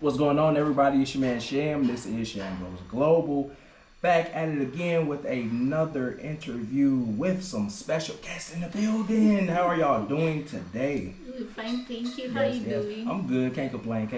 What's going on, everybody? It's your man Sham. This is Sham Goes Global. Back at it again with another interview with some special guests in the building. How are y'all doing today? Fine, thank you. How are you doing? I'm good. Can't complain.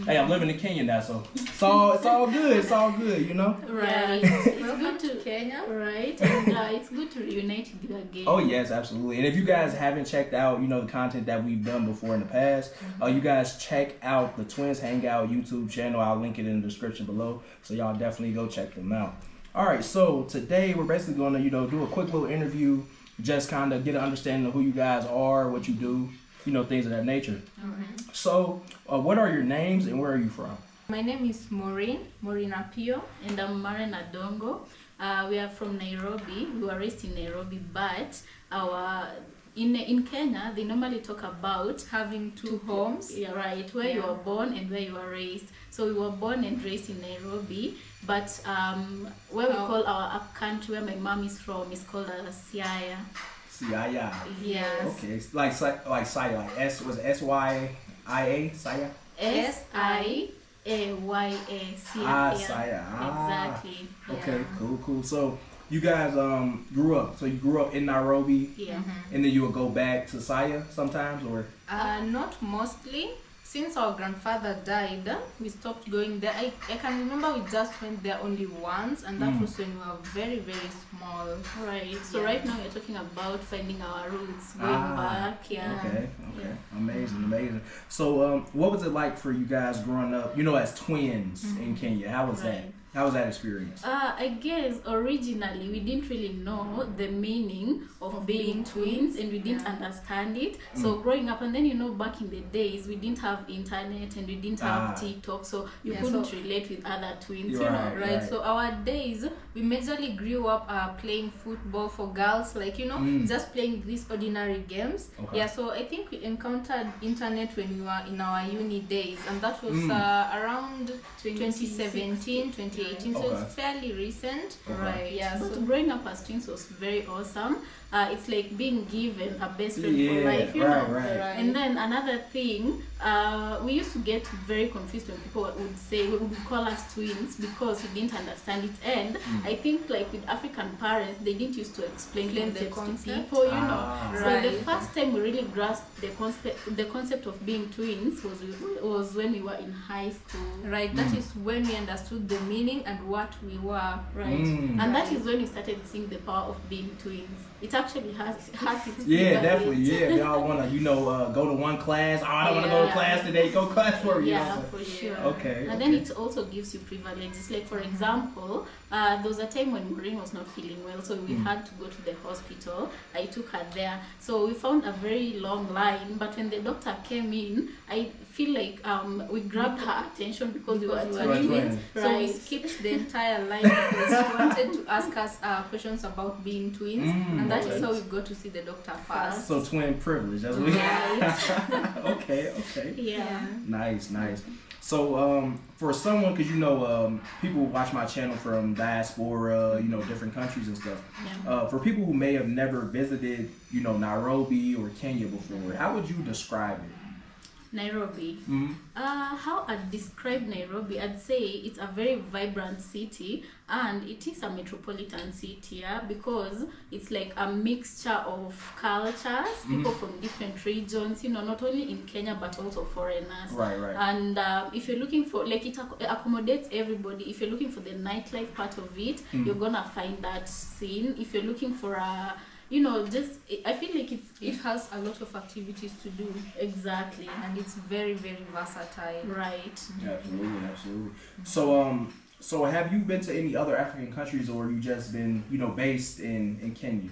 Hey, I'm living in Kenya now, so it's all good. It's all good, you know? Right. It's good to Kenya. Right. And it's good to reunite with you again. Oh, yes, absolutely. And if you guys haven't checked out, the content that we've done before in the past, you guys check out the Twins Hangout YouTube channel. I'll link it in the description below. So y'all definitely go check them out. All right, so today we're basically going to, do a quick little interview, just kind of get an understanding of who you guys are, what you do, things of that nature. All right. So, what are your names and where are you from? My name is Maureen Apio, and I'm Maren Adongo. We are from Nairobi. We were raised in Nairobi, but in Kenya, they normally talk about having two homes. Yeah, right. Where you were born and where you were raised. So we were born and raised in Nairobi, but where we call our up country, where my mom is from, is called Siaya. Siaya. Yes. Okay, it's like Siaya, like S-Y-I-A, Siaya? S-I-A-Y-A, Siaya. Siaya. Exactly. Okay, Yeah. cool. So you guys grew up in Nairobi, Yeah. and then you would go back to Siaya sometimes, or? Not mostly. Since our grandfather died, we stopped going there. I can remember we just went there only once, and that was when we were very, very small. Right. So right now we're talking about finding our roots, going back. Yeah. Okay. Yeah. Amazing. So what was it like for you guys growing up, as twins in Kenya? How was that? Right. How was that experience? I guess originally we didn't really know the meaning of being twins, and we didn't understand it. So growing up, and then back in the days we didn't have internet and we didn't have TikTok, so you couldn't relate with other twins, Right. So our days, we majorly grew up playing football for girls, just playing these ordinary games. Okay. Yeah, so I think we encountered internet when we were in our uni days, and that was around 2017, 2018, so it's fairly recent. Okay. Right. Yeah, But so growing up as twins was very awesome. It's like being given a best friend for Yeah, life, right. And then another thing, we used to get very confused when people would call us twins because we didn't understand it. And I think with African parents, they didn't used to explain the concepts to concept. people, Right. So the first time we really grasped the concept of being twins was when we were in high school. Right, that is when we understood the meaning and what we were. Right. And that is when we started seeing the power of being twins. It actually has its Definitely. Yeah, y'all want to, go to one class. I don't want to go to class today. Go class for you. Yeah, for sure. Okay. And then it also gives you privileges. Like, for example, there was a time when Maureen was not feeling well, so we had to go to the hospital. I took her there. So we found a very long line, but when the doctor came in, I feel like we grabbed her attention because we were twins. So we skipped the entire line because she wanted to ask us questions about being twins, and that is how we got to see the doctor first. So twin privilege. That's what Okay. Yeah. Nice. So for someone, because people watch my channel from diaspora, different countries and stuff. Yeah. For people who may have never visited, Nairobi or Kenya before, how would you describe it? Nairobi. How I'd describe Nairobi, I'd say it's a very vibrant city, and it is a metropolitan city, because it's like a mixture of cultures, people from different regions, not only in Kenya but also foreigners. Right. And if you're looking for, it accommodates everybody. If you're looking for the nightlife part of it, you're gonna find that scene. If you're looking for a I feel like it has a lot of activities to do. Exactly. And it's very, very versatile. Right. Absolutely. So have you been to any other African countries, or you just been, based in Kenya?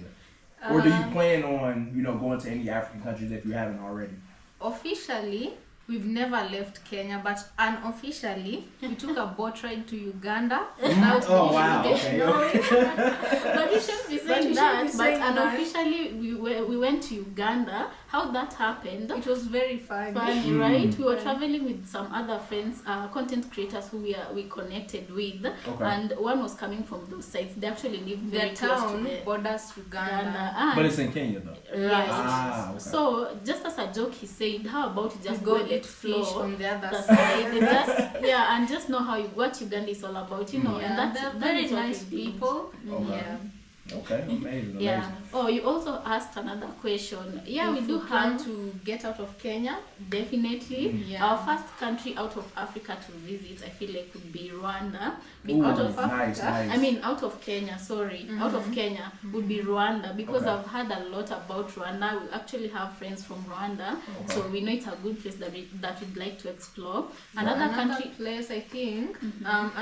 Or do you plan on, going to any African countries if you haven't already? Officially, we've never left Kenya, but unofficially, we took a boat ride to Uganda. Oh, wow. Okay. But you shouldn't be saying that. But unofficially, we went to Uganda. How that happened? It was very fun. Funny, right? We were traveling with some other friends, content creators who we connected with, and one was coming from those sides. They actually live very close to the borders Uganda. But it's in Kenya though. Right. So just as a joke, he said, "How about you just go and eat fish explore on the other the side. side and and just know what Uganda is all about, you know. Yeah, And they're that very is what nice we did. people. Okay. Yeah. Okay, amazing. Yeah. Oh, you also asked another question. Yeah, If we do plan have to get out of Kenya. definitely. Yeah. Our first country out of Africa to visit, I feel like, would be Rwanda. Ooh, Out of nice, Africa? nice. I mean, out of Kenya, sorry. Out of Kenya would be Rwanda, because Okay. I've heard a lot about Rwanda. We actually have friends from Rwanda, so we know it's a good place that we'd like to explore. Another country. place, I think,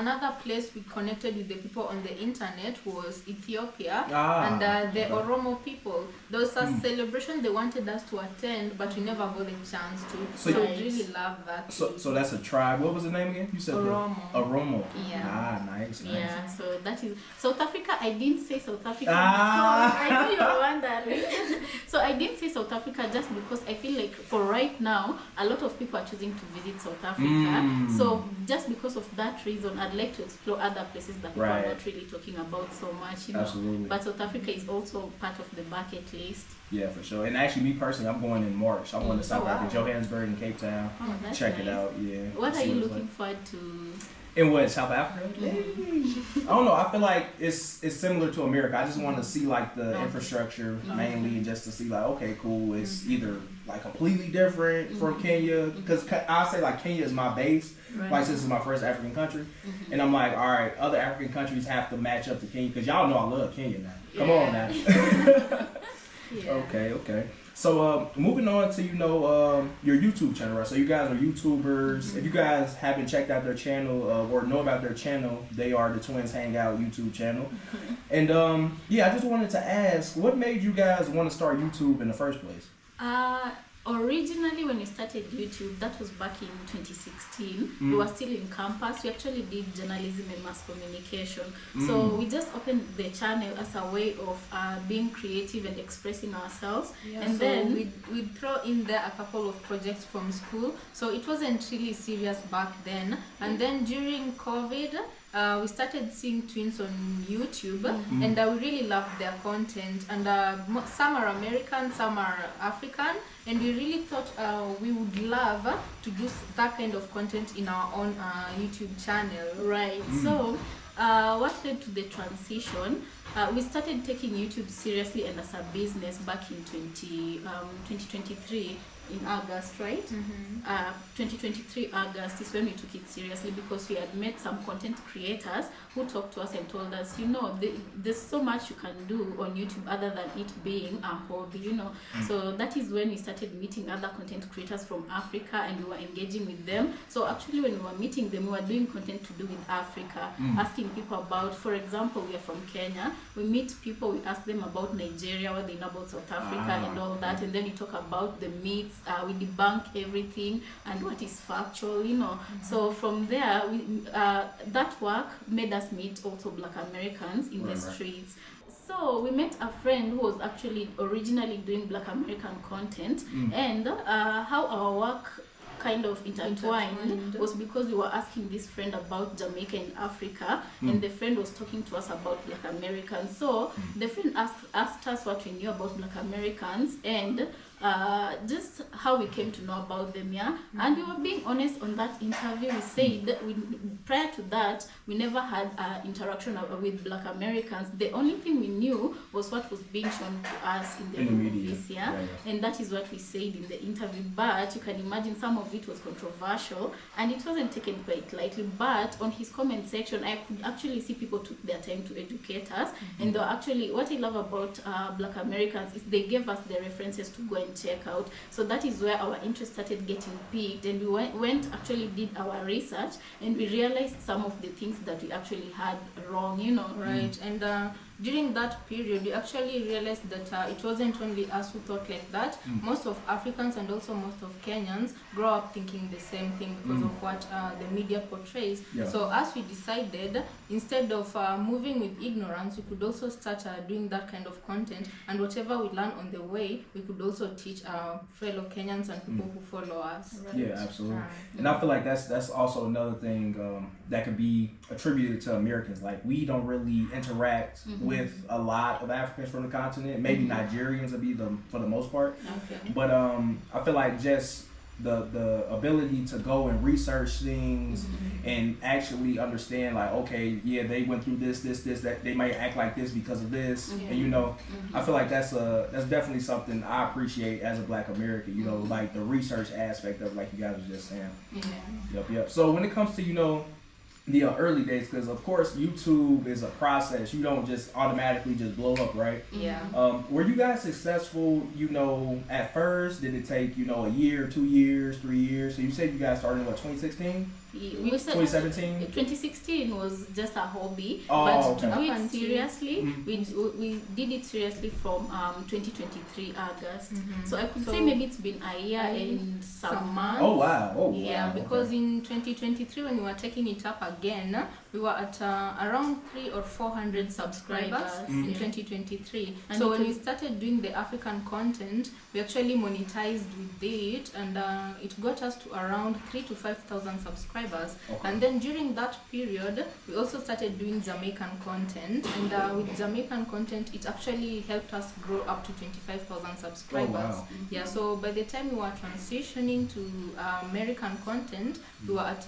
another place we connected with the people on the internet was Ethiopia, and the Oromo people. There was a celebration they wanted us to attend, but we never got the chance to. So So you- we really love that. So that's a tribe. What was the name again? You said Oromo. Oromo. Yeah. Nice. Yeah, so that is South Africa. I didn't say South Africa Ah. because I know you're wondering. So I didn't say South Africa just because I feel like for right now, a lot of people are choosing to visit South Africa. So just because of that reason, I'd like to explore other places that people are Right. not really talking about so much. You know? Absolutely. But South Africa is also part of the bucket list. Yeah, for sure. And actually, me personally, I'm going in March. I'm going to South wow. Africa, Johannesburg, and Cape Town. Oh, that's Check nice. it out. Yeah. What are See you it's looking like. forward to? In what, South Africa? I don't know. I feel like it's similar to America. I just want to see like the infrastructure mainly, and just to see like, okay, cool. It's either like completely different from Kenya, because I say like Kenya is my base. Right. Like this is my first African country, and I'm like, all right, other African countries have to match up to Kenya, because y'all know I love Kenya now. Come on now. Yeah. Okay. So moving on to your YouTube channel, right? So you guys are YouTubers. If you guys haven't checked out their channel or know about their channel, they are the Twins Hangout YouTube channel. And I just wanted to ask, what made you guys want to start YouTube in the first place? Originally, when we started YouTube, that was back in 2016. We were still in campus. We actually did journalism and mass communication. So we just opened the channel as a way of being creative and expressing ourselves. Yeah, and so then we'd throw in there a couple of projects from school. So it wasn't really serious back then. And then during COVID, we started seeing twins on YouTube, and we really loved their content. And some are American, some are African, and we really thought we would love to do that kind of content in our own YouTube channel. right. So what led to the transition? We started taking YouTube seriously and as a business back in 2023 in August, right? 2023 August is when we took it seriously, because we had met some content creators who talked to us and told us, there's so much you can do on YouTube other than it being a hobby, So that is when we started meeting other content creators from Africa, and we were engaging with them. So actually, when we were meeting them, we were doing content to do with Africa, asking people about, for example, we are from Kenya. We meet people, we ask them about Nigeria, what they know about South Africa and all that, and then we talk about the myths. We debunk everything and what is factual, So from there, that work made us meet also Black Americans in the streets. So we met a friend who was actually originally doing Black American content, and how our work kind of intertwined was because we were asking this friend about Jamaica and Africa, and the friend was talking to us about Black Americans. So the friend asked us what we knew about Black Americans, and just how we came to know about them, and we were being honest on that interview. We said that prior to that, we never had interaction with Black Americans. The only thing we knew was what was being shown to us in the media. movies, and that is what we said in the interview. But you can imagine some of it was controversial, and it wasn't taken quite lightly. But on his comment section, I could actually see people took their time to educate us, and they were actually, what I love about Black Americans is they gave us the references to go and check out. So that is where our interest started getting piqued, and we went actually did our research, and we realized some of the things that we actually had wrong, Right. And during that period, we actually realized that it wasn't only us who thought like that. Most of Africans and also most of Kenyans grow up thinking the same thing because of what the media portrays. So as we decided, instead of moving with ignorance, we could also start doing that kind of content, and whatever we learn on the way, we could also teach our fellow Kenyans and people who follow us. Right. Yeah, absolutely. And I feel like that's also another thing that could be attributed to Americans. Like, we don't really interact with a lot of Africans from the continent. Maybe Nigerians would be for the most part. Okay. But I feel like just the ability to go and research things and actually understand, like, okay, yeah, they went through this, that they might act like this because of this, and you know, I feel like that's definitely something I appreciate as a Black American. You know, like the research aspect of, like you guys were just saying. Yep. So when it comes to, you know, the early days, because of course YouTube is a process. You don't just automatically just blow up, right? Were you guys successful, you know, at first? Did it take, you know, a year, 2 years, 3 years? So you said you guys started in what, 2016? 2017? 2016 was just a hobby, Oh, but okay. to do it seriously, we did it seriously from 2023 August. So I could say maybe it's been a year and some months. Oh wow! Oh Yeah, wow. because in 2023 when we were taking it up again, we were at around 300 or 400 subscribers in 2023. And so when we started doing the African content, we actually monetized with it, and it got us to around 3,000 to 5,000 subscribers. And then during that period, we also started doing Jamaican content, and with Jamaican content, it actually helped us grow up to 25,000 subscribers. Oh, wow. Yeah, so by the time we were transitioning to American content, we were at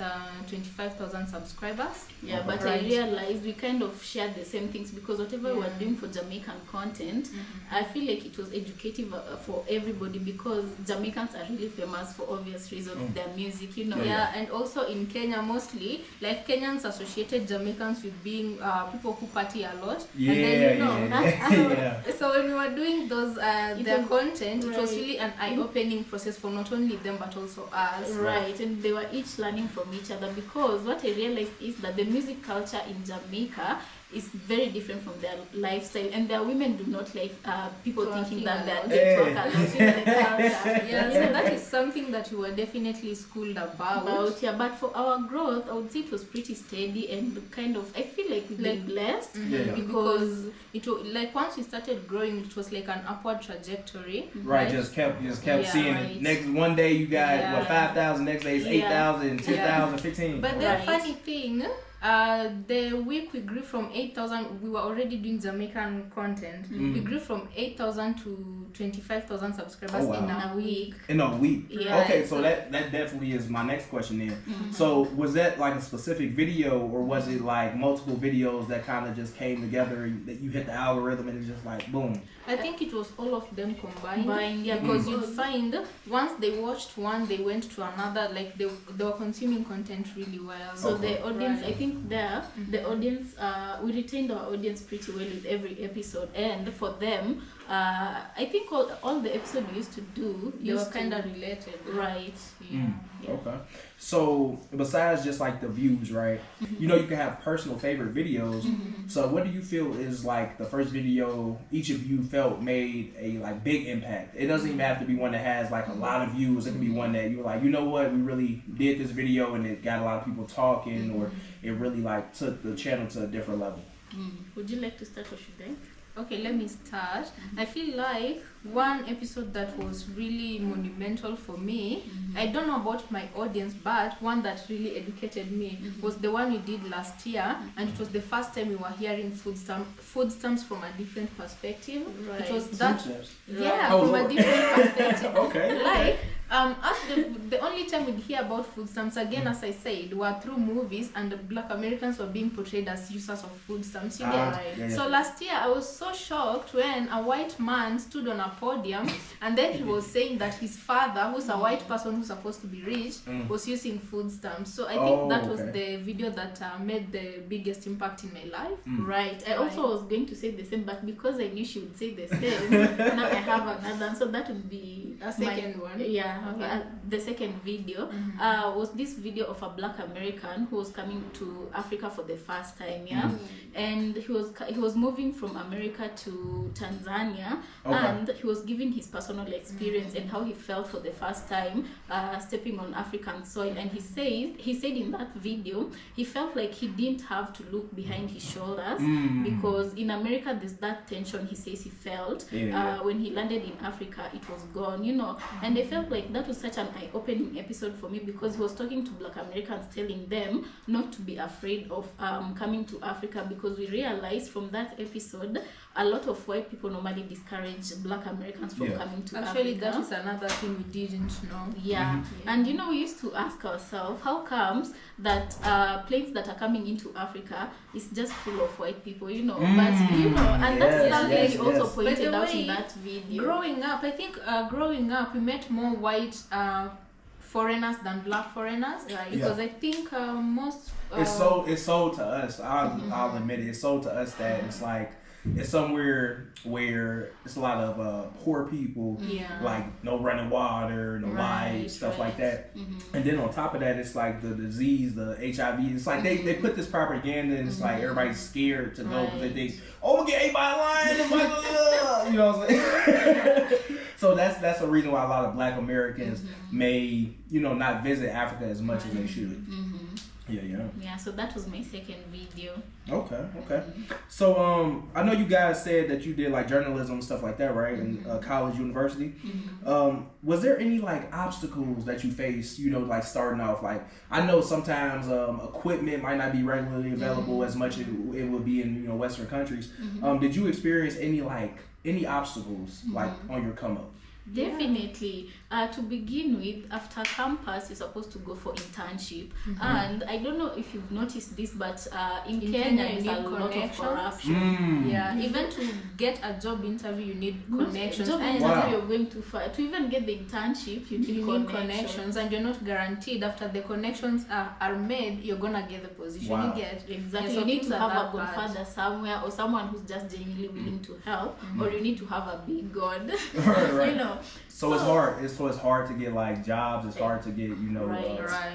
25,000 subscribers. Yeah, but I realized we kind of shared the same things, because whatever we were doing for Jamaican content, I feel like it was educative for everybody, because Jamaicans are really famous for obvious reasons, their music, you know. Yeah, and also in Kenya mostly, like Kenyans associated Jamaicans with being people who party a lot. Yeah, and then, you know, yeah. So when we were doing those their content, it was really an eye-opening process for not only them but also us. Right, and they were each learning from each other, because what I realized is that the music culture in Jamaica is very different from their lifestyle, and their women do not like people thinking that they talk a lot in the culture. Yeah, so that is something that we were definitely schooled about. Yeah, but for our growth, I would say it was pretty steady, and kind of, I feel like we've been blessed, because it was like once we started growing, it was like an upward trajectory. Right, just kept seeing it. Next one day you got 5,000, next day it's 8,000, 10,000, 15. But the funny thing, the week we grew from 8,000, we were already doing Jamaican content. We grew from 8,000 to 25,000 subscribers in a week. In a week? Yeah. Okay, so that definitely is my next question then. So was that like a specific video, or was it like multiple videos that kind of just came together, that you hit the algorithm and it's just like boom? I think it was all of them combined. Yeah, because you'd find once they watched one, they went to another, like they were consuming content really well. So the audience, I think the audience, we retained our audience pretty well with every episode, and for them, I think all the episodes we used to do, they were kind of related. Right. Yeah. Okay. So besides just like the views, right? You know, you can have personal favorite videos. So what do you feel is like the first video each of you felt made a like big impact? It doesn't even have to be one that has like a lot of views. It can be one that you were like, you know what, we really did this video and it got a lot of people talking, or it really like took the channel to a different level. Would you like to start, or should I? Okay, let me start. I feel like one episode that was really monumental for me, I don't know about my audience, but one that really educated me was the one we did last year, and it was the first time we were hearing food stamps from a different perspective. Right. It was that, Yeah, from a different perspective. Okay. Like, us the only time we'd hear about food stamps, again, as I said, were through movies, and the Black Americans were being portrayed as users of food stamps. You get? So last year, I was so shocked when a white man stood on a podium, and then he was saying that his father, who's a white person who's supposed to be rich, was using food stamps. So I think that was the video that made the biggest impact in my life. Right. I also was going to say the same, but because I knew she would say the same, now I have another. So that would be a second one. Yeah. The second video was this video of a Black American who was coming to Africa for the first time. And he was moving from America to Tanzania, and he was giving his personal experience and how he felt for the first time stepping on African soil. And he said in that video he felt like he didn't have to look behind his shoulders, because in America there's that tension he says he felt when he landed in Africa. It was gone, you know. And I felt like like that was such an eye-opening episode for me, because he was talking to Black Americans, telling them not to be afraid of coming to Africa, because we realized from that episode a lot of white people normally discourage Black Americans from coming to Actually, Africa. that is another thing we didn't know. Yeah. And you know, we used to ask ourselves, how comes that planes that are coming into Africa is just full of white people, you know? But you know, and that is something he also pointed out in that video. Growing up, I think growing up, we met more white foreigners than Black foreigners, Right. because I think most it's sold to us. I'll admit it. It's sold to us that it's like it's somewhere where it's a lot of poor people, like no running water, no lights, stuff like that. And then on top of that, it's like the disease, the HIV. It's like they put this propaganda, and it's like everybody's scared to go because they think, oh, I'm gonna get ate by a lion. You know what I'm saying? So that's a reason why a lot of Black Americans may, you know, not visit Africa as much as they should. Yeah, so that was my second video. Okay. So I know you guys said that you did like journalism and stuff like that, right? In college, university. Was there any like obstacles that you faced, you know, like starting off? Like I know sometimes equipment might not be regularly available as much as it would be in, you know, Western countries. Did you experience any obstacles like on your come up? Definitely. To begin with, after campus, you're supposed to go for internship. And I don't know if you've noticed this, but in Kenya, there's a lot of corruption. Even to get a job interview, you need connections. Job interview, you're going too far. To even get the internship, you need connections. And you're not guaranteed after the connections are made, you're gonna get the position you get. Exactly. So you need to have a godfather somewhere, or someone who's just genuinely willing to help, or you need to have a big god. Right. You know. So it's hard. It's hard to get like jobs. It's hard to get, you know.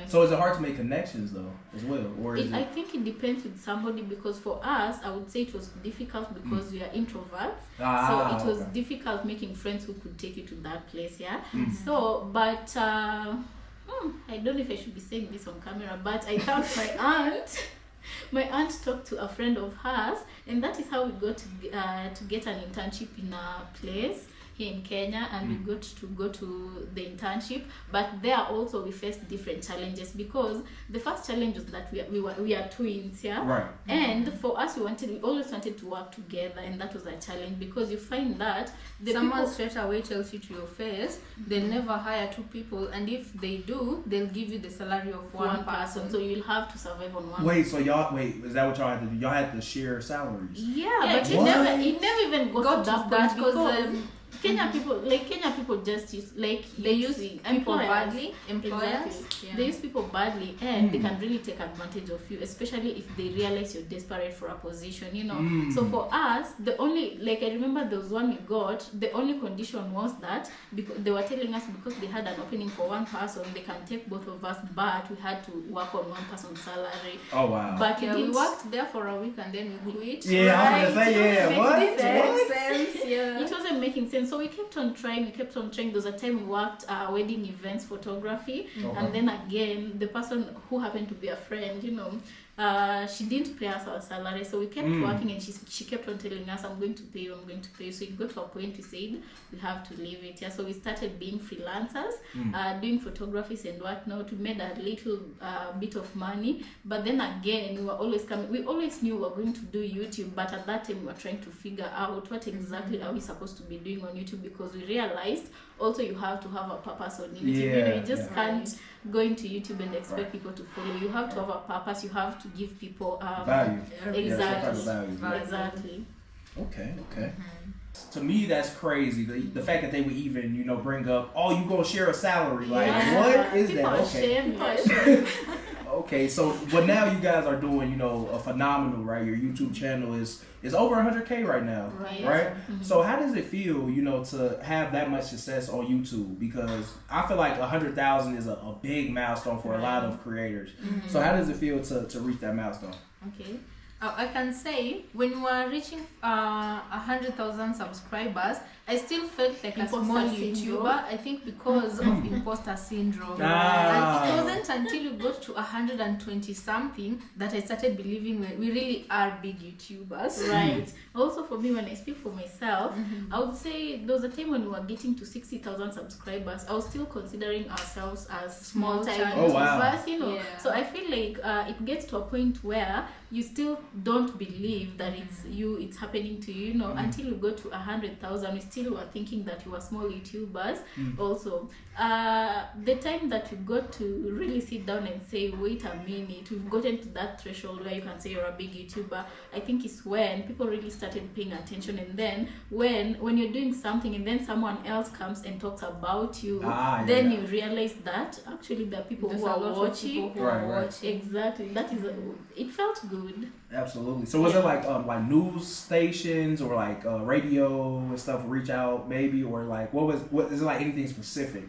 So is it hard to make connections though, as well, or is it? I think it depends with somebody, because for us, I would say it was difficult because we are introverts. So it was difficult making friends who could take you to that place. So, but I don't know if I should be saying this on camera, but I thanked my aunt. My aunt talked to a friend of hers, and that is how we got to get an internship in a place here in Kenya, and we got to go to the internship. But there also we faced different challenges, because the first challenge was that we are twins, and for us we always wanted to work together, and that was a challenge, because you find that someone straight away tells you to your face they'll never hire two people, and if they do, they'll give you the salary of one person, so you'll have to survive on one. Is that what y'all had to do? Y'all had to share salaries? But it never even got to that, because Kenyan people just use, like, they use people badly. Employers, they use people badly, and they can really take advantage of you, especially if they realize you're desperate for a position, you know. So for us, the only, like, I remember there was one we got, the only condition was that because they were telling us, because they had an opening for one person, they can take both of us, but we had to work on one person's salary. Oh wow. But we worked there for a week and then we quit. I was gonna say, what? It wasn't making sense. So we kept on trying. There was a time we worked wedding events photography, and then again, the person who happened to be a friend, you know, she didn't pay us our salary, so we kept working, and she kept on telling us, I'm going to pay you. So it got to a point we said we have to leave it. So we started being freelancers, doing photographies and whatnot. We made a little bit of money, but then again, we were always coming. We always knew we were going to do YouTube, but at that time we were trying to figure out what exactly are we supposed to be doing on YouTube, because we realized also you have to have a purpose on YouTube. You know, you just can't go into YouTube and expect people to follow. You have to have a purpose. You have to give people value. Exactly. Okay. To me, that's crazy. The fact that they would even, you know, bring up, oh, you gonna share a salary? Like, what is people that? Okay. Okay, so but now you guys are doing, you know, a phenomenal, right? Your YouTube channel is over 100K right now, right? So how does it feel, you know, to have that much success on YouTube? Because I feel like 100,000 is a big milestone for a lot of creators. So how does it feel to reach that milestone? Okay. I can say when we were reaching 100,000 subscribers, I still felt like Imposter a small syndrome. YouTuber. I think because of imposter syndrome. Ah. And it wasn't until we got to 120 something that I started believing we really are big YouTubers. Right. Also for me, when I speak for myself, I would say there was a time when we were getting to 60,000 subscribers. I was still considering ourselves as small time time. Oh, wow. YouTubers, you know. Yeah. So I feel like it gets to a point where you still don't believe that it's happening to you, you know, until you go to 100,000. We still were thinking that you were small YouTubers. Also, the time that you got to really sit down and say, wait a minute, we've gotten to that threshold where you can say you're a big YouTuber, I think it's when people really started paying attention. And then when you're doing something and then someone else comes and talks about you, then you realize that actually there are people There's who a are lot of watching. people who Right, are right. watching. Exactly. That is it felt good. Absolutely. So was it like news stations or like radio and stuff reach out maybe, or like what is it like anything specific?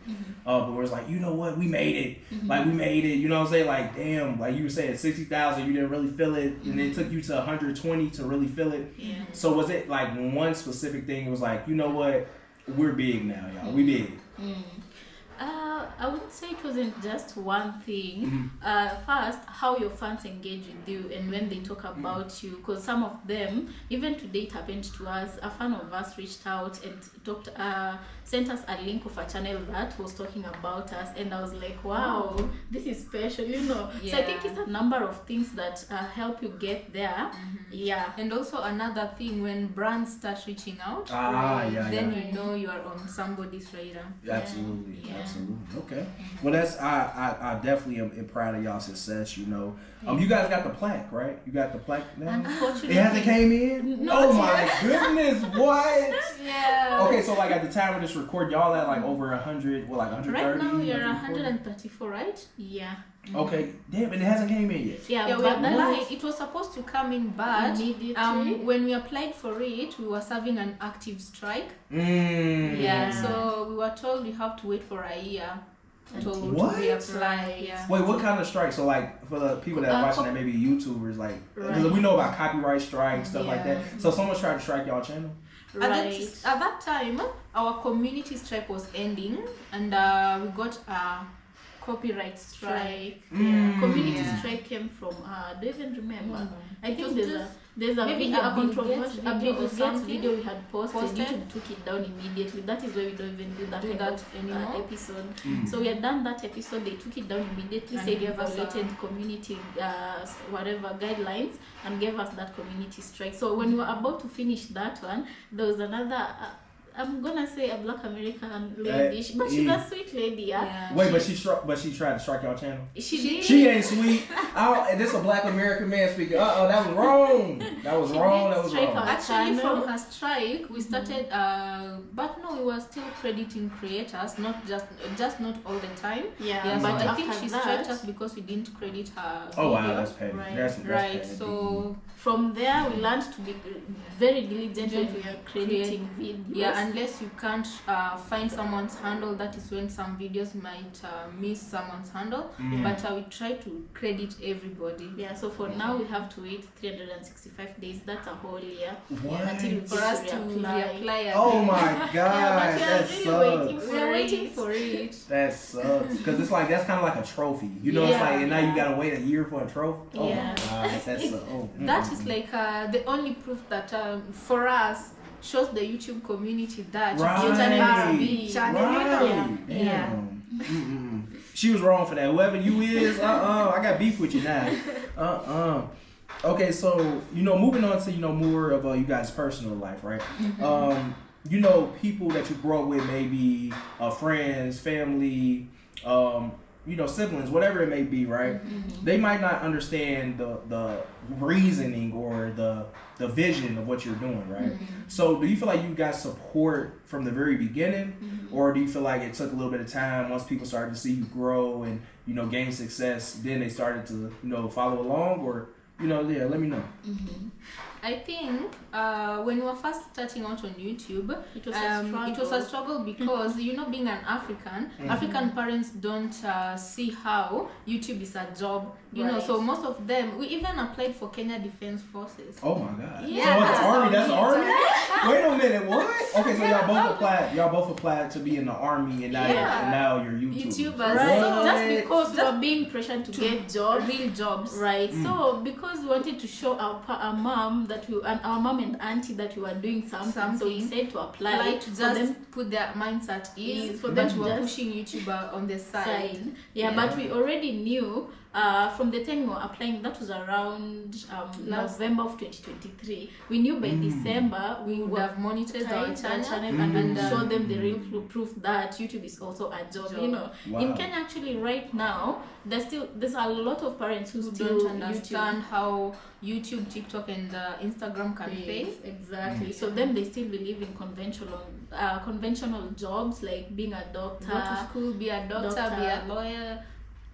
But where it's like, you know what, we made it. Like we made it. You know what I'm saying? Like damn, like you were saying 60,000, you didn't really feel it, and it took you to 120 to really feel it. Yeah. So was it like one specific thing? It was like, you know what, we're big now, y'all. We big. I wouldn't say it wasn't just one thing. First, how your fans engage with you and when they talk about you, because some of them, even today it happened to us, a fan of us reached out and sent us a link of a channel that was talking about us, and I was like, wow, this is special, you know. So I think it's a number of things that help you get there. Yeah. And also another thing, when brands start reaching out, then you know you are on somebody's radar. Absolutely. Yeah. Absolutely. Okay. Well, that's I definitely am proud of y'all success. You know, you guys got the plaque, right? You got the plaque now. Unfortunately, It hasn't came in. Not Oh my yet. goodness! What? Yeah. Okay, so like at the time of this record, y'all at like over 100. Well, like 130. Right now you're 140? 134, right? Yeah. Okay, damn, and it hasn't came in yet. Yeah, Yeah, we but that applied. It was supposed to come in, but immediately. when we applied for it, we were serving an active strike. Yeah. So we were told we have to wait for a year to What? reapply. Yeah. Wait, what kind of strike? So like for the people that are watching that maybe YouTubers, like 'cause we know about copyright strikes, stuff like that. So someone tried to strike y'all channel. Right. At that time, our community strike was ending, and we got a copyright strike. Yeah. Community Yeah. strike came from do you even remember? I It think was there's a maybe video, a a Bill controversial Gates video or something video we had posted. posted. YouTube took it down immediately. That is why we don't even do that, Do kind that of, anymore. episode. So we had done that episode. They took it down immediately, And said you gave us violated community whatever guidelines, and gave us that community strike. So when we were about to finish that one, there was another. I'm gonna say a Black American lady, but she's a sweet lady, yeah. Wait, but she tried to strike y'all channel. She did. She ain't sweet. And this a Black American man speaking. That was wrong. That was wrong. That was strike wrong. her. Actually, Channel. from her strike, we started, but no, we were still crediting creators, not just not all the time. Yeah, So but I think after she that- striked us because we didn't credit her. Oh wow, video. that's petty. Right. That's Right. petty. So From there, we learned to be very diligent when we are creating videos. yeah, unless you can't find someone's handle, that is when some videos might miss someone's handle. But we try to credit everybody. Yeah, so for now we have to wait 365 days. That's a whole year. What? Until we For us to reapply Oh again. my god, Yeah, but we are that really sucks. waiting We are waiting it. for it. That sucks. Because it's like, that's kind of like a trophy. You know, it's Yeah, like, and now yeah. you gotta wait a year for a trophy. Oh Yeah. my god, that's That is like the only proof that for us shows the YouTube community that Right. you can be Right. Yeah. Damn. She was wrong for that. Whoever you is, I got beef with you now. Okay, so moving on to more of you guys' personal life, right? People that you grew up with, maybe friends, family, siblings, whatever it may be, right? They might not understand the reasoning or the vision of what you're doing, right? So do you feel like you got support from the very beginning, or do you feel like it took a little bit of time once people started to see you grow and gain success, then they started to follow along, or let me know. I think when we were first starting out on YouTube, It was a struggle because you know, being an African, African parents don't see how YouTube is a job. You know, so most of them, we even applied for Kenya Defense Forces. Oh my God! Yeah. So it's the army. That's the army. Wait a minute. What? Okay, so y'all both applied to be in the army, and now you're YouTubers. Right. What? Just because we were being pressured to get jobs, real jobs. right? So because we wanted to show our mom that our mom and auntie that we were doing something, so we said to apply Like to for just them put their minds at ease, for but them we to were just pushing YouTube on the side. Yeah, but we already knew from the time we were applying, that was around November of 2023. We knew by December we would have monetized our channel and show them the real proof that YouTube is also a job. You know, Wow. in Kenya actually right now, there's a lot of parents who still don't understand how YouTube, TikTok, and Instagram can pay. Exactly. So them, they still believe in conventional jobs like being a doctor, Go to school, be a doctor, be a lawyer.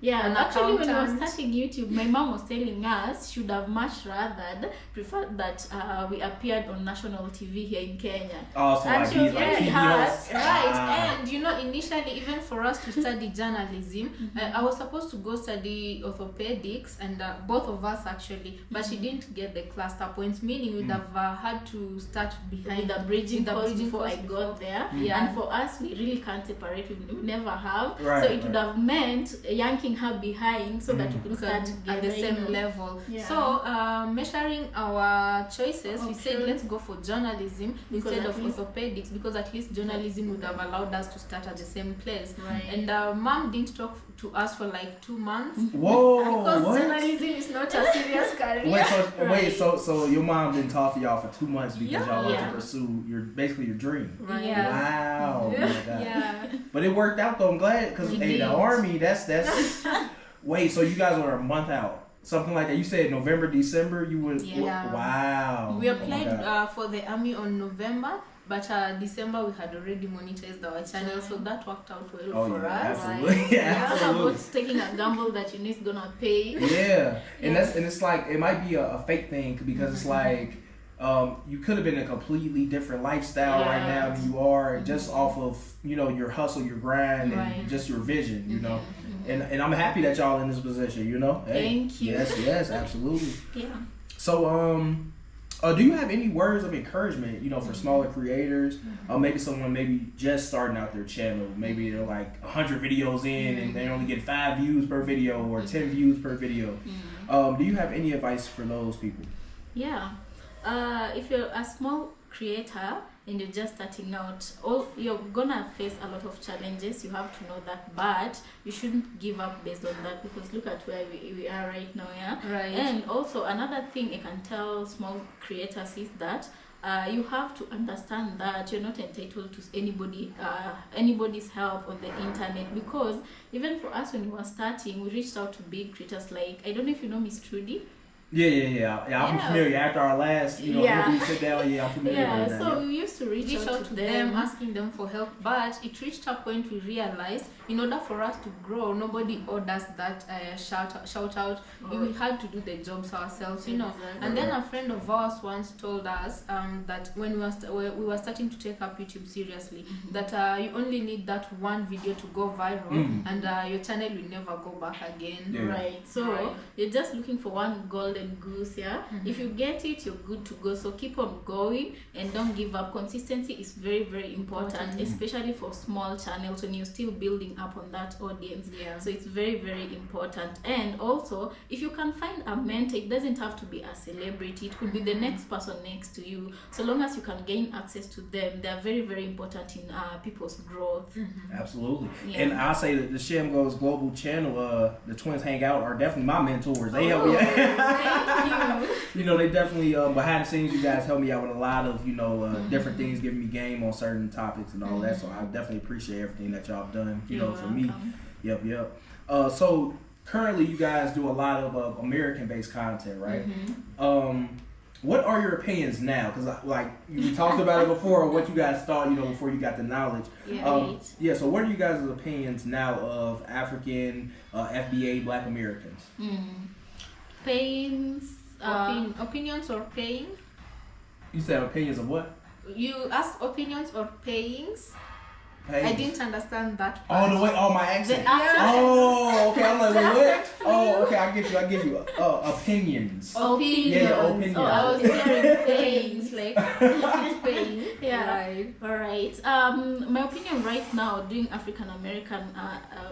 Yeah, an actually when we were accountant. starting YouTube, my mom was telling us should have much rather preferred that we appeared on national TV here in Kenya. Oh, so And like she was he's like very TV hard, host. Right, and you know, initially, even for us to study journalism, I was supposed to go study orthopedics, and both of us actually, but she didn't get the cluster points, meaning we'd have had to start behind With the bridging course before I course got there. Yeah. And for us, we really can't separate. We never have. Right, so it would have meant yanking her behind so that we could start at the together, same you know. level. Yeah. So measuring our choices, we said Option. let's go for journalism Because instead at of least- orthopedics, because at least journalism would have allowed us to start at the same place. Right. And mom didn't talk to us for like 2 months. Whoa, Because what? journalism is not a serious career. Wait, so your mom didn't talk to y'all for 2 months because y'all wanted Yeah. to pursue your dream. Right. Yeah. Wow. Oh my God. Yeah. But it worked out though. I'm glad because It hey, the did. army. That's. Wait, so you guys were a month out, something like that. You said November, December. You would. Yeah. Wow. We Oh my applied God. for the army on November, but December we had already monetized our channel, so that worked out well Oh, for yeah, us. absolutely. Yeah, Absolutely. about taking a gamble that you know is gonna pay. Yeah, and it's like it might be a fake thing because it's like you could have been in a completely different lifestyle right now than you are just off of your hustle, your grind, and just your vision. You know, and I'm happy that y'all in this position. You know, hey, Thank you. Yes, absolutely. Yeah. So do you have any words of encouragement, for smaller creators? Maybe someone just starting out their channel. Maybe they're like 100 videos in and they only get 5 views per video or 10 views per video. Do you have any advice for those people? Yeah. If you're a small creator and you're just starting out, you're gonna face a lot of challenges. You have to know that, but you shouldn't give up based on that, because look at where we are right now. Right. And also another thing I can tell small creators is that you have to understand that you're not entitled to anybody's help on the internet, because even for us when we were starting, we reached out to big creators like, I don't know if you know Miss Trudy. Yeah. I'm familiar. After our last, interview sit down, I'm familiar with that. So we used to reach out to them, asking them for help, but it reached a point we realized in order for us to grow, nobody owed us that shout out. We had to do the jobs ourselves, Exactly. And then a friend of ours once told us that when we were starting to take up YouTube seriously, that you only need that one video to go viral, and your channel will never go back again. Yeah. Right. So you're just looking for one golden goose. If you get it, you're good to go. So keep on going and don't give up. Consistency is very, very important, especially for small channels when you're still building up on that audience. So it's very, very important. And also, if you can find a mentor, it doesn't have to be a celebrity. It could be the next person next to you. So long as you can gain access to them, they're very, very important in people's growth. Absolutely. Yeah. And I'll say that the SHAM Goes Global channel, the Twins Hang Out, are definitely my mentors. They help me out. They definitely behind the scenes, you guys help me out with a lot of different things, giving me game on certain topics and all that. So I definitely appreciate everything that y'all have done for me. Yep. So currently you guys do a lot of American-based content, right? What are your opinions now? Because like you talked about it before, what you guys thought, before you got the knowledge. So what are you guys' opinions now of African FBA Black Americans? Pains, Opinions or paying? You said opinions of what? You asked opinions or payings. Hey. I didn't understand that Oh, part. the way, my accent. accent. Oh, okay. I'm like, wait, what? accent for Oh, you. okay. I get you. Opinions. Opinions. Yeah, opinions. Oh, I was hearing things like It's paying. yeah. Right. All right. My opinion right now, doing African American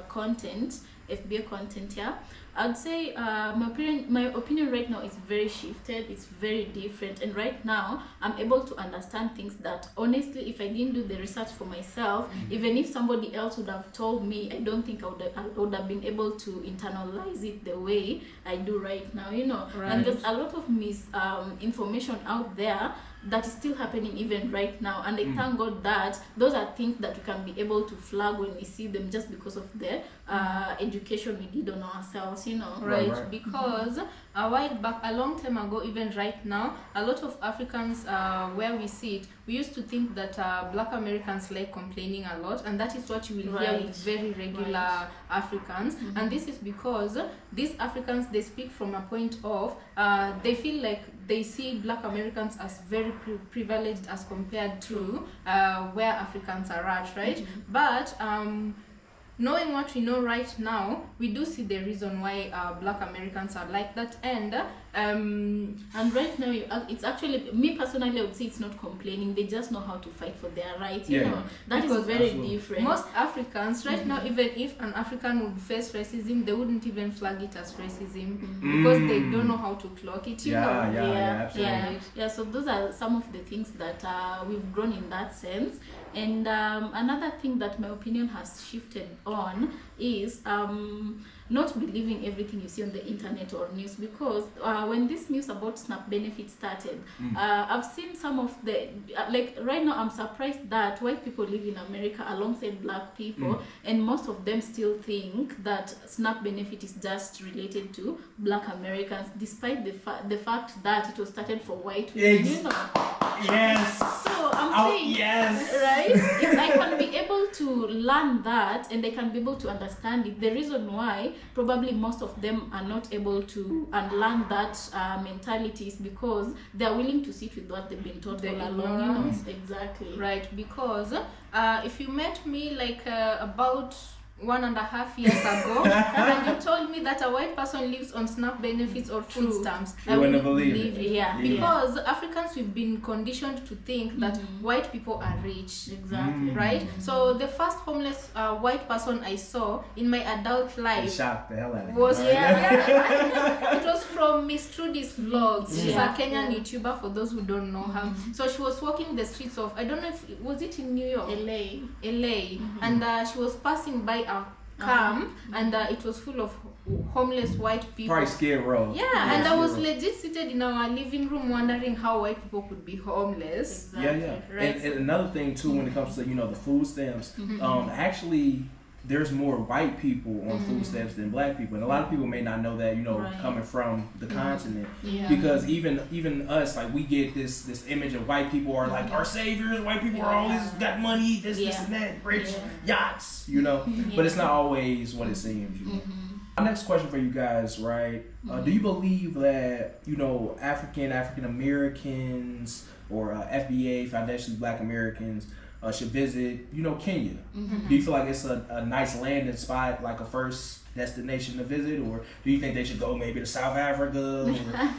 content, FBA content, yeah, I'd say my opinion right now is very shifted. It's very different, and right now I'm able to understand things that honestly, if I didn't do the research for myself, even if somebody else would have told me, I don't think I would have been able to internalize it the way I do right now. You know, Right. and there's a lot of information out there that is still happening even right now, and I thank God that those are things that we can be able to flag when we see them, just because of the education we did on ourselves, you know. Right. Because a while back, a long time ago, even right now, a lot of Africans, where we see it, we used to think that Black Americans like complaining a lot, and that is what you will hear with very regular Africans. And this is because these Africans, they speak from a point of they feel like they see Black Americans as very privileged as compared to where Africans are at, right? But knowing what we know right now, we do see the reason why Black Americans are like that, and right now it's actually, me personally, I would say it's not complaining, they just know how to fight for their rights, you know. That is very Absolutely. different. most Africans right now, even if an African would face racism, they wouldn't even flag it as racism because they don't know how to clock it, you know. Absolutely. Yeah. So those are some of the things that we've grown in that sense. And another thing that my opinion has shifted on is not believing everything you see on the internet or news, because when this news about SNAP benefits started, I've seen some of the like right now I'm surprised that white people live in America alongside Black people, and most of them still think that SNAP benefit is just related to Black Americans, despite the fact that it was started for white people, you know. Yes. So I'm saying, yes. right? If I can be able to learn that, and they can be able to understand it, the reason why probably most of them are not able to unlearn that mentality is because they are willing to sit with what they've been taught all along. You know? Exactly. Right, because if you met me like about 1.5 years ago and you told me that a white person lives on SNAP benefits or food stamps, I wouldn't believe it. Yeah. Because Africans, we've been conditioned to think that white people are rich. Exactly. Right? So the first homeless white person I saw in my adult life Shocked the hell out of me. was it was from Miss Trudy's vlogs. She's a Kenyan YouTuber, for those who don't know her. So she was walking the streets of, I don't know if was it in New York, LA, and she was passing by a camp, and it was full of homeless white people. Probably Skid Row. Yeah, and I was legit seated in our living room wondering how white people could be homeless. Exactly. Yeah. Right. And another thing too, when it comes to the food stamps, actually there's more white people on food stamps than Black people, and a lot of people may not know that, coming from the continent, because even us, like, we get this image of white people are like our saviors. White people are always got money, this and that, rich yachts, but it's not always what it seems. My next question for you guys, right? Do you believe that African Americans or FBA, foundationally Black Americans, should visit, Kenya? Do you feel like it's a nice landing spot, like a first destination to visit, or do you think they should go maybe to South Africa or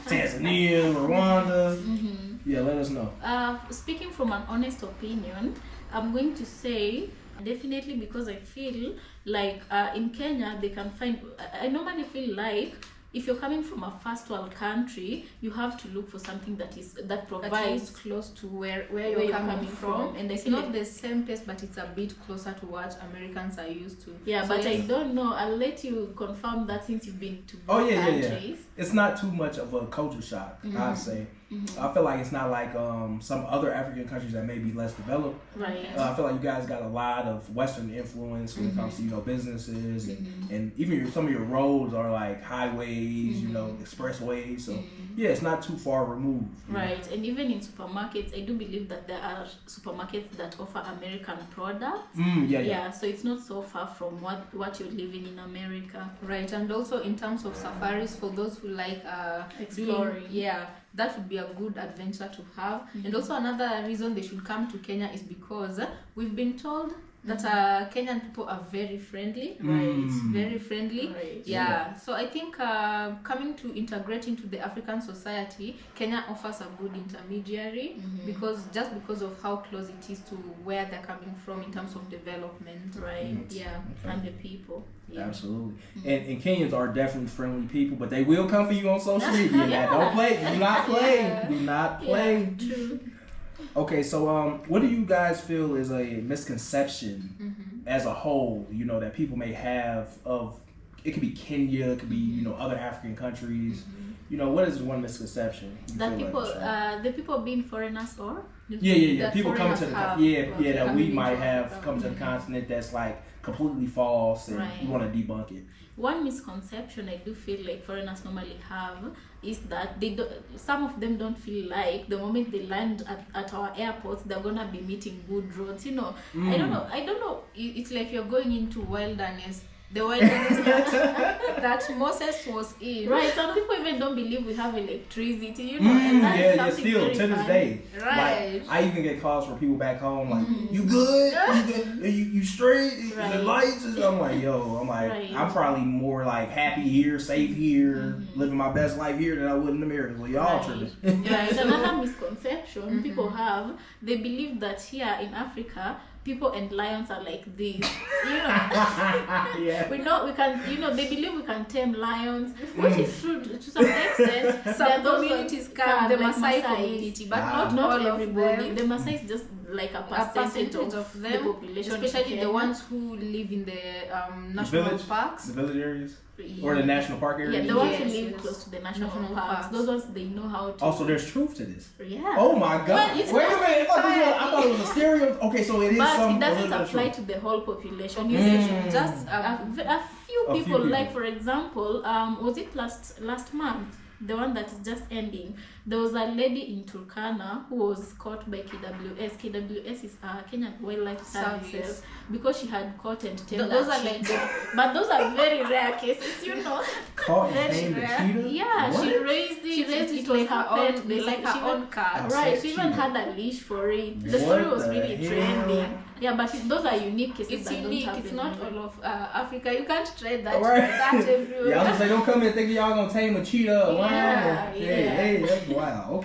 Tanzania, Rwanda? Yeah, let us know. Speaking from an honest opinion, I'm going to say definitely, because I feel like in Kenya they can find, I normally feel like if you're coming from a first world country, you have to look for something that provides close to where you're coming from. And it's not the same place, but it's a bit closer to what Americans are used to. Yeah, so but I don't know. I'll let you confirm that since you've been to both countries. Yeah. It's not too much of a culture shock, I'd say. I feel like it's not like some other African countries that may be less developed. Right. I feel like you guys got a lot of Western influence when it comes to businesses, and even some of your roads are like highways highways, you know, expressways. So yeah, it's not too far removed. Right, and even in supermarkets, I do believe that there are supermarkets that offer American products. Yeah, so it's not so far from what you're living in America. Right, and also in terms of safaris, for those who like Exploring. That would be a good adventure to have. And also another reason they should come to Kenya is because we've been told that Kenyan people are very friendly. Right. Very friendly. Right. Yeah. So I think coming to integrate into the African society, Kenya offers a good intermediary because of how close it is to where they're coming from in terms of development. Right. Yeah. Okay. And the people. Yeah. Absolutely. And Kenyans are definitely friendly people, but they will come for you on social media. Yeah. Don't play. Do not play. Yeah. Do not play. Yeah, true. Okay, so what do you guys feel is a misconception as a whole, you know, that people may have of, it could be Kenya, it could be, you know, other African countries. You know, what is one misconception you That feel people, like, the people being foreigners or? yeah. that People coming to the foreigners have, that we coming might into have Africa. come to the continent that's like completely false, and Right. we want to debunk it. One misconception I do feel like foreigners normally have is that they don't, some of them don't feel like the moment they land at our airports they're gonna be meeting good roads. You know, I don't know. It's like you're going into wilderness. The wilderness that Moses was in. Right, some people even don't believe we have electricity, you know, and that's Yeah, something still very to this fun. day. Right. Like, I even get calls from people back home like, "You good? You straight? Right. The lights?" I'm like, Right. I'm probably more like happy here, safe here, living my best life here than I would in America. So y'all tripping. Yeah, it's another misconception people have. They believe that here in Africa, people and lions are like this. You know, Yeah. we can, you know, they believe we can tame lions, which is true to some extent. There Some are those communities that can, the like Maasai Maasai community, but Ah. not all everybody. of The them. Maasai is just like a A percentage of them, the population, in especially the Kenya. ones who live in the national village? parks. The village areas or the national park areas. Yeah, the ones Yes, who live yes. close to the national, National parks. parks. Those ones they know how to. Also, there's truth to this. Yeah. Oh my God! Well, it's Wait a not minute! I thought it was a stereo. Okay, so it is But some. it doesn't a little apply truth. to the whole population. Just A few A few people, people. like for example, was it last month, the one that is just ending, there was a lady in Turkana who was caught by KWS. KWS is Kenyan Wildlife Services, Service. because she had caught and tamed Those a are like cheetah. But those are very rare cases, you know. Caught and Very tamed a rare. cheetah? Yeah, What? she raised it. She raised it was like her pet. own, They like said her she own even- cat. Right, she even cheetah. had a leash for it. The What story was the really hell? trending. Yeah, but those are unique cases. It's that unique. Don't It's happen not everywhere. all of Africa. You can't trade that. Alright. That everywhere. Yeah, I was gonna say, don't come here thinking y'all gonna tame a cheetah or lion. Yeah, Hey, that's wow.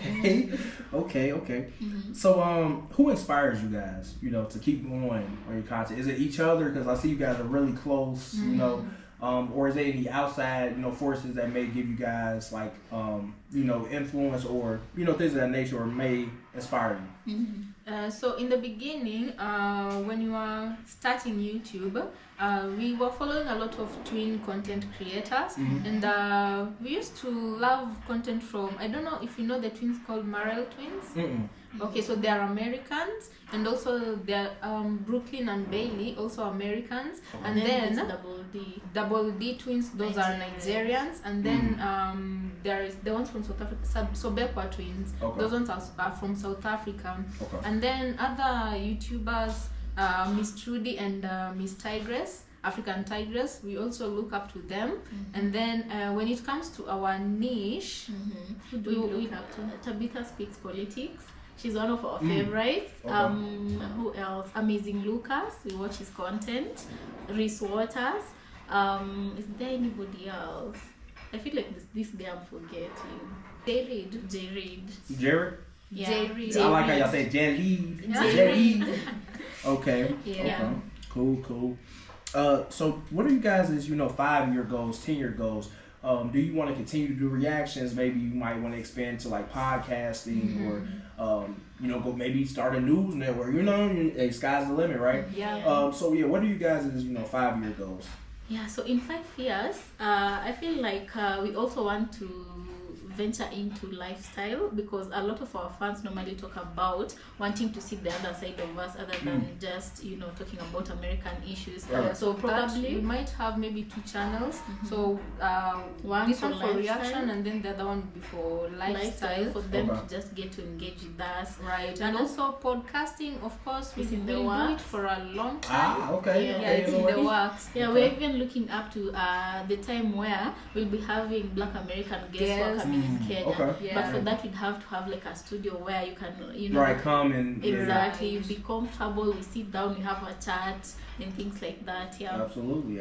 Okay, okay. So, who inspires you guys? You know, to keep going on your content? Is it each other? Because I see you guys are really close. You know, or is there any outside, you know, forces that may give you guys like, you know, influence or things of that nature, or may inspire you? So in the beginning, when you were starting YouTube, we were following a lot of twin content creators, and we used to love content from, I don't know if you know the twins called Marel twins. Okay, so they are Americans, and also they're Brooklyn and Bailey, also Americans, and then there's Double D twins, those are Nigerians, and then there is the ones from South Africa, Sobekwa twins, Okay. those ones are from South Africa, Okay. and then other YouTubers, Miss Trudy and Miss Tigress, African Tigress, we also look up to them, and then when it comes to our niche, Who do we look up to? Tabitha Speaks Politics. She's one of our favorites. Okay. Who else? Amazing Lucas. We watch his content. Reese Waters. Is there anybody else? I feel like this guy I'm forgetting. J Reed. Jared? Yeah. J. Reed. I like how y'all say Jelly. Jelly. Okay. Yeah. Okay. Cool. So what are you guys' 5-year goals, 10-year goals? Do you want to continue to do reactions? Maybe you might want to expand to like podcasting, or go maybe start a news network. Hey, sky's the limit, right? Yeah. What are you guys' 5-year goals? Yeah, so in 5 years, I feel like we also want to venture into lifestyle, because a lot of our fans normally talk about wanting to see the other side of us other than just, you know, talking about American issues. Right. So probably we might have maybe 2 channels. So one this for one for lifestyle, reaction, and then the other one will be for lifestyle. for them to just get to engage with us. Right. And also podcasting, of course, we It's in the will do it works. for a long time. Okay. Yeah, Yeah, Okay, it's you in know the what? works. Yeah, we're even looking up to the time where we'll be having Black American guests who are coming in Kenya. Okay. Yeah. But for that, we'd have to have like a studio where you can, you know, Right, come and exactly, Right. be comfortable. We sit down, we have a chat and things like that. Yeah. Absolutely.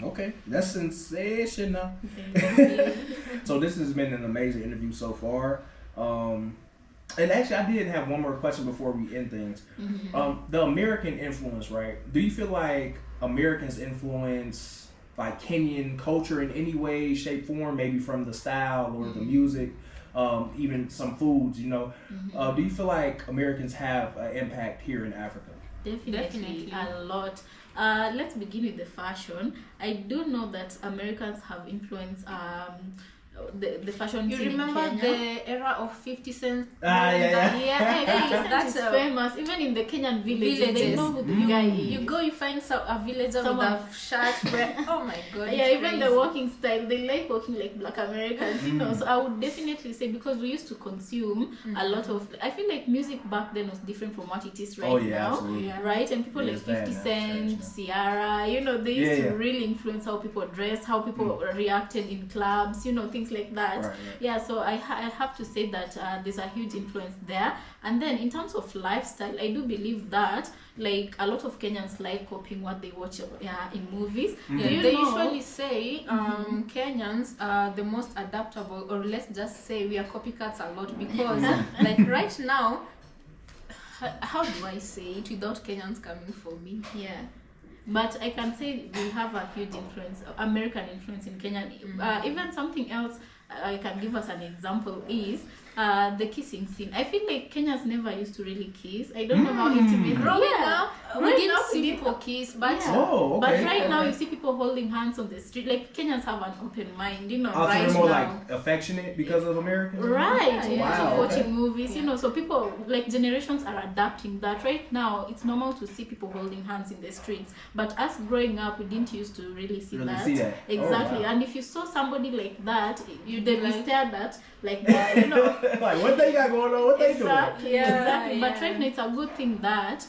Okay, that's sensational. Thank you. So this has been an amazing interview so far. And actually, I did have one more question before we end things. The American influence, right? Do you feel like Americans influence like Kenyan culture in any way, shape, form? Maybe from the style or the music, even some foods. You know, do you feel like Americans have an impact here in Africa? Definitely a lot. Let's begin with the fashion. I do know that Americans have influenced the fashion You scene remember in Kenya. the era of 50 Cent? Yeah, That's that's famous. Even in the Kenyan villages, they Villages. know who the guy is. You go, you find a villager Someone- with a shirt where, oh my god. Yeah, it's even crazy. the walking style, they like walking like Black Americans, you know. So I would definitely say, because we used to consume a lot of, I feel like music back then was different from what it is right Oh yeah, now. absolutely. Yeah. Right, and people Yeah, like it's bad 50 now, Cent, it's Ciara, you know, they used Yeah, to yeah. really influence how people dress, how people reacted in clubs, you know, things like that. Right. Yeah, so I have to say that there's a huge influence there. And then in terms of lifestyle, I do believe that like a lot of Kenyans like copying what they watch in movies. Do you They know? usually say Kenyans are the most adaptable, or let's just say we are copycats a lot, because like right now, how do I say it without Kenyans coming for me? Yeah. But I can say we have a huge influence, American influence in Kenya. Even something else I can give us an example is the kissing scene. I feel like Kenyans never used to really kiss. I don't know how intimate. Growing up, we Right didn't now, see we people kiss, but Yeah. Oh, But okay. right now you see people holding hands on the street. Like Kenyans have an open mind, you know. Also, right they're more now. like affectionate because of Americans. Right, Yeah, in yeah. terms of Wow, watching okay. movies, you Yeah. know, so people, like generations are adapting that. Right now, it's normal to see people holding hands in the streets, but us growing up, we didn't used to really see Really that. see that. Oh, Exactly, wow. and if you saw somebody like that, You'd they'd be be like- stared at like that, you know. Like, what they got going on? What they doing? Exactly, Yeah, exactly. But yeah. right now, it's a good thing that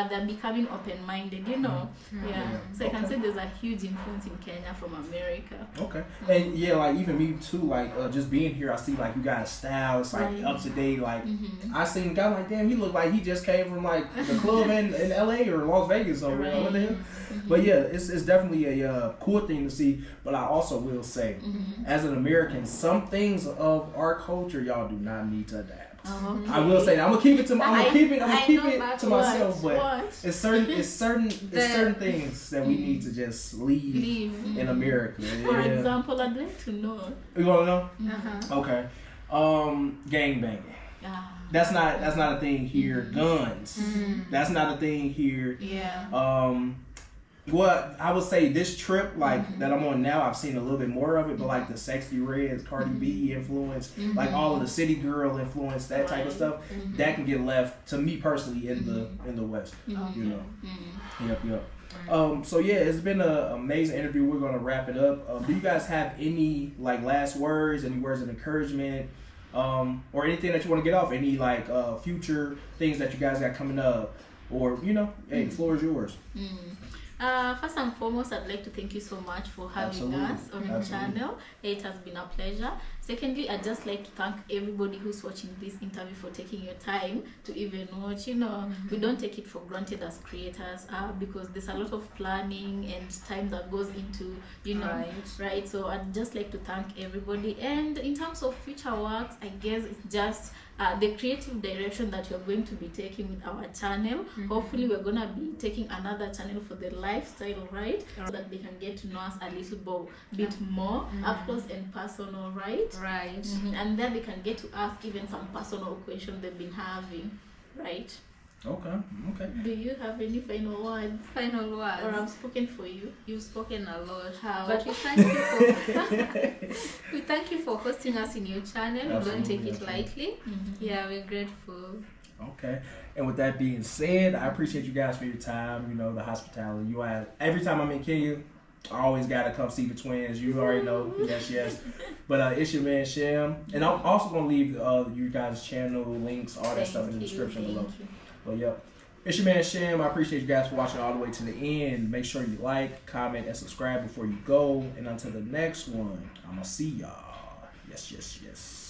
they're becoming open-minded, you know. Yeah. So I can say there's a huge influence in Kenya from America. Okay. And yeah, like even me too, like just being here, I see like you guys style, it's like Right. up to date. Like I seen a guy like, damn, he looked like he just came from like the club in LA or Las Vegas or what the hell. But yeah, it's definitely a cool thing to see. But I also will say, as an American, some things of our culture y'all do not need to adapt. Okay. I will say that. I'm gonna keep it to my, I'm gonna keep it know that to myself, What? but it's certain things that we need to just leave Leave. in America. For Yeah. example, I'd like to know. You wanna know? Uh-huh. Okay. Gang banging. Ah, That's not a thing here. Guns. That's not a thing here. Yeah. What I would say this trip like that I'm on now, I've seen a little bit more of it, but like the Sexy Reds, Cardi B influence, like all of the City Girl influence, that type of stuff, that can get left to me personally in the West. You know. Yep. So yeah, it's been an amazing interview. We're gonna wrap it up. Do you guys have any like last words, any words of encouragement, or anything that you want to get off? Any like future things that you guys got coming up, or you know, hey, the floor is yours. First and foremost, I'd like to thank you so much for having Absolutely. us on the channel. It has been a pleasure. Secondly, I'd just like to thank everybody who's watching this interview for taking your time to even watch. You know, we don't take it for granted as creators because there's a lot of planning and time that goes into, you know, right? So I'd just like to thank everybody. And in terms of future works, I guess it's just the creative direction that you're going to be taking with our channel. Hopefully we're gonna be taking another channel for the lifestyle, right? So that they can get to know us a little bit more up close and personal, right? Right. And then they can get to ask even some personal questions they've been having, right? Okay. Do you have any final words? Final words. Or I've spoken for you? You've spoken a lot. How? But we thank you for we thank you for hosting us in your channel. We don't take it lightly. Yeah, we're grateful. Okay. And with that being said, I appreciate you guys for your time, you know, the hospitality. You have every time I'm in Kenya, I always gotta come see the twins. You already know. Yes. But it's your man Sham. And I'm also gonna leave you guys' channel links, all that stuff in the description below. But yep. It's your man Sham. I appreciate you guys for watching all the way to the end. Make sure you like, comment, and subscribe before you go. And until the next one, I'ma see y'all. Yes.